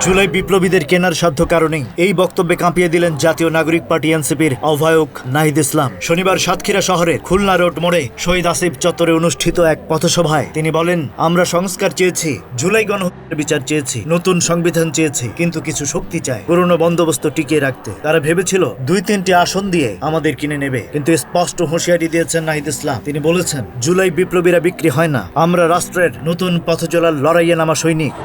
জুলাই বিপ্লবীদের কেনার সাধ্য কারণেই এই বক্তব্যে কাঁপিয়ে দিলেন জাতীয় নাগরিক পার্টি এনসিপির আহ্বায়ক নাহিদ ইসলাম। শনিবার সাতক্ষীরা শহরের খুলনা রোড মোড়ে শহীদ আসিফ চত্বরে অনুষ্ঠিত এক পথসভায় তিনি বলেন, আমরা সংস্কার চেয়েছি, জুলাই গণহত্যার বিচার চেয়েছি, নতুন সংবিধান চেয়েছি, কিন্তু কিছু শক্তি চায় পুরনো বন্দোবস্ত টিকিয়ে রাখতে। তারা ভেবেছিল 2-3টি আসন দিয়ে আমাদের কিনে নেবে, কিন্তু স্পষ্ট হুঁশিয়ারি দিয়েছেন নাহিদ ইসলাম। তিনি বলেছেন, জুলাই বিপ্লবীরা বিক্রি হয় না, আমরা রাষ্ট্রের নতুন পথ চলার লড়াইয়ে নামা সৈনিক।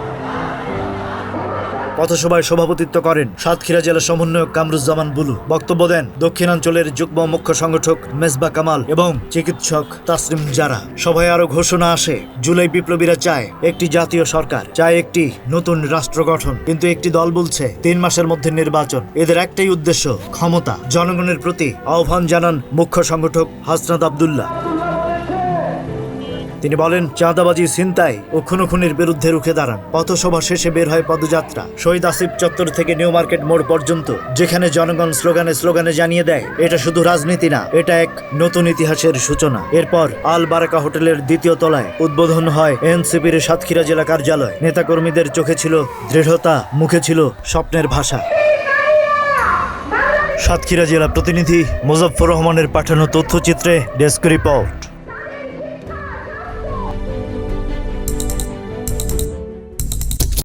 পথসভায় সভাপতিত্ব করেন সাতক্ষীরা জেলা সমন্বয়ক কামরুজ্জামান বুলু। বক্তব্য দেন দক্ষিণাঞ্চলের যুগ্ম মুখ্য সংগঠক মেজবা কামাল এবং চিকিৎসক তাসলিম জারা। সভায় আরো ঘোষণা আসে, জুলাই বিপ্লবীরা চায় একটি জাতীয় সরকার, চায় একটি নতুন রাষ্ট্র গঠন, কিন্তু একটি দল বলছে 3 মাসের মধ্যে নির্বাচন। এদের একটাই উদ্দেশ্য, ক্ষমতা। জনগণের প্রতি আহ্বান জানান মুখ্য সংগঠক হাসনাত আব্দুল্লাহ। তিনি বলেন, চাঁদাবাজি, ছিনতাই ও খুনোখুনির বিরুদ্ধে রুখে দাঁড়ান। পথসভা শেষে বের হয় পদযাত্রা শহীদ আসিফ চত্বর থেকে নিউ মার্কেট মোড় পর্যন্ত, যেখানে জনগণ স্লোগানে স্লোগানে জানিয়ে দেয়, এটা শুধু রাজনীতি না, এটা এক নতুন ইতিহাসের সূচনা। এরপর আল বারাকা হোটেলের 2য় তলায় উদ্বোধন হয় এনসিপির সাতক্ষীরা জেলা কার্যালয়। নেতাকর্মীদের চোখে ছিল দৃঢ়তা, মুখে ছিল স্বপ্নের ভাষা। সাতক্ষীরা জেলা প্রতিনিধি মুজফফর রহমানের পাঠানো তথ্যচিত্রে ডেস্ক রিপোর্ট।